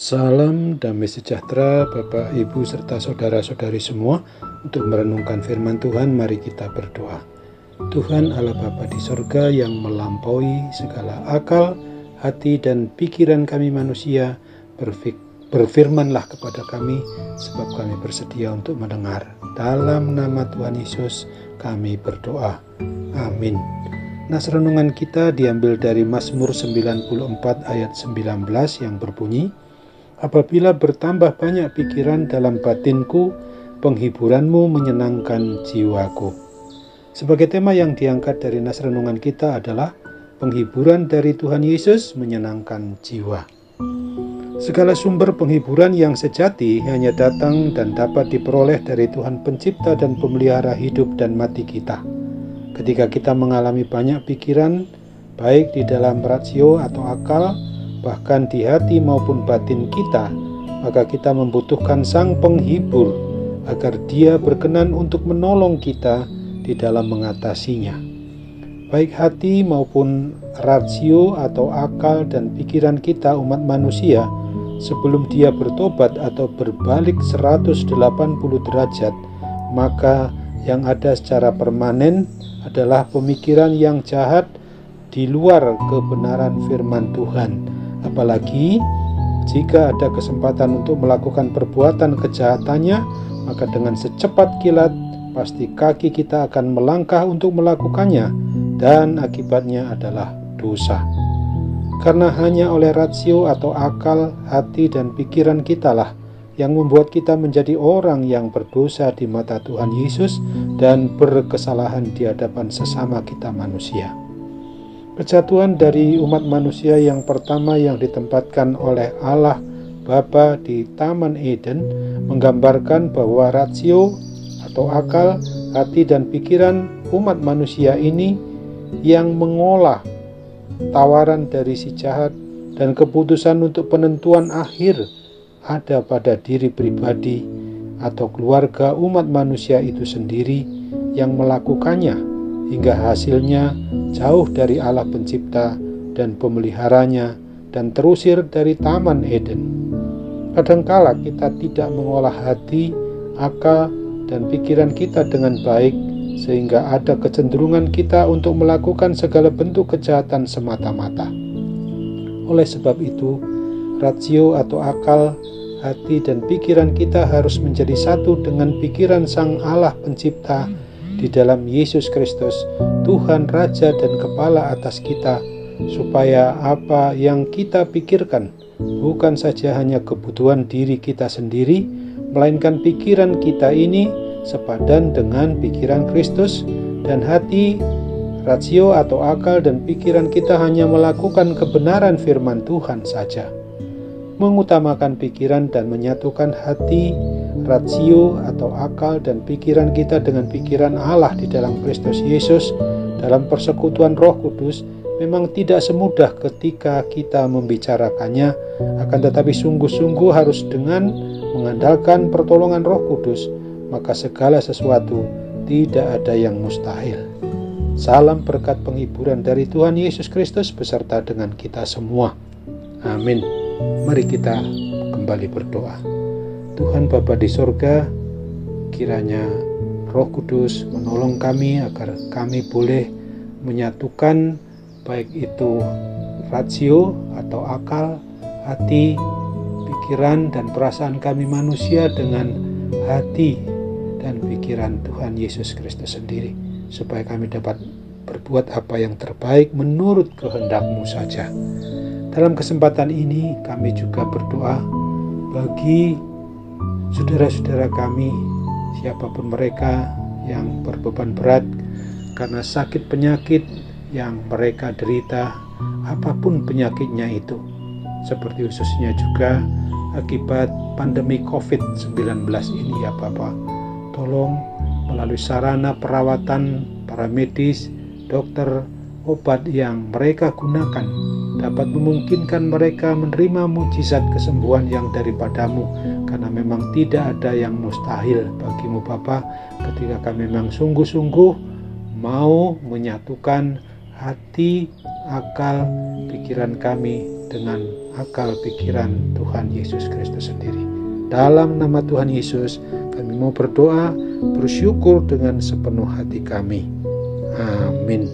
Salam damai sejahtera Bapak, Ibu, serta saudara-saudari semua. Untuk merenungkan firman Tuhan, mari kita berdoa. Tuhan Allah Bapa di sorga yang melampaui segala akal, hati, dan pikiran kami manusia, berfirmanlah kepada kami, sebab kami bersedia untuk mendengar. Dalam nama Tuhan Yesus kami berdoa. Amin. Nas renungan kita diambil dari Mazmur 94 ayat 19 yang berbunyi, apabila bertambah banyak pikiran dalam batinku, penghiburanmu menyenangkan jiwaku. Sebagai tema yang diangkat dari nas renungan kita adalah penghiburan dari Tuhan Yesus menyenangkan jiwa. Segala sumber penghiburan yang sejati hanya datang dan dapat diperoleh dari Tuhan Pencipta dan Pemelihara hidup dan mati kita. Ketika kita mengalami banyak pikiran, baik di dalam rasio atau akal, bahkan di hati maupun batin kita, maka kita membutuhkan Sang Penghibur agar Dia berkenan untuk menolong kita di dalam mengatasinya. Baik hati maupun rasio atau akal dan pikiran kita umat manusia, sebelum dia bertobat atau berbalik 180 derajat, maka yang ada secara permanen adalah pemikiran yang jahat di luar kebenaran firman Tuhan. Apalagi jika ada kesempatan untuk melakukan perbuatan kejahatannya, maka dengan secepat kilat pasti kaki kita akan melangkah untuk melakukannya, dan akibatnya adalah dosa. Karena hanya oleh rasio atau akal, hati, dan pikiran kitalah yang membuat kita menjadi orang yang berdosa di mata Tuhan Yesus dan berkesalahan di hadapan sesama kita manusia. Kejatuhan dari umat manusia yang pertama yang ditempatkan oleh Allah Bapa di Taman Eden menggambarkan bahwa rasio atau akal, hati, dan pikiran umat manusia ini yang mengolah tawaran dari si jahat dan keputusan untuk penentuan akhir ada pada diri pribadi atau keluarga umat manusia itu sendiri yang melakukannya, hingga hasilnya jauh dari Allah Pencipta dan Pemeliharanya dan terusir dari Taman Eden. Kadangkala kita tidak mengolah hati, akal, dan pikiran kita dengan baik, sehingga ada kecenderungan kita untuk melakukan segala bentuk kejahatan semata-mata. Oleh sebab itu, rasio atau akal, hati, dan pikiran kita harus menjadi satu dengan pikiran Sang Allah Pencipta di dalam Yesus Kristus, Tuhan Raja dan Kepala atas kita, supaya apa yang kita pikirkan bukan saja hanya kebutuhan diri kita sendiri, melainkan pikiran kita ini sepadan dengan pikiran Kristus, dan hati, rasio atau akal, dan pikiran kita hanya melakukan kebenaran firman Tuhan saja. Mengutamakan pikiran dan menyatukan hati, rasio atau akal, dan pikiran kita dengan pikiran Allah di dalam Kristus Yesus dalam persekutuan Roh Kudus memang tidak semudah ketika kita membicarakannya, akan tetapi sungguh-sungguh harus dengan mengandalkan pertolongan Roh Kudus, maka segala sesuatu tidak ada yang mustahil. Salam berkat penghiburan dari Tuhan Yesus Kristus beserta dengan kita semua. Amin. Mari kita kembali berdoa. Tuhan Bapa di sorga, kiranya Roh Kudus menolong kami agar kami boleh menyatukan baik itu rasio atau akal, hati, pikiran, dan perasaan kami manusia dengan hati dan pikiran Tuhan Yesus Kristus sendiri, supaya kami dapat berbuat apa yang terbaik menurut kehendak-Mu saja. Dalam kesempatan ini kami juga berdoa bagi saudara-saudara kami, siapapun mereka yang berbeban berat karena sakit penyakit yang mereka derita, apapun penyakitnya itu, seperti khususnya juga akibat pandemi COVID-19 ini ya Bapak. Tolong melalui sarana perawatan para medis, dokter, obat yang mereka gunakan dapat memungkinkan mereka menerima mujizat kesembuhan yang daripada-Mu, karena memang tidak ada yang mustahil bagi-Mu Bapa, ketika kami memang sungguh-sungguh mau menyatukan hati, akal, pikiran kami dengan akal pikiran Tuhan Yesus Kristus sendiri. Dalam nama Tuhan Yesus, kami mau berdoa, bersyukur dengan sepenuh hati kami. Amin.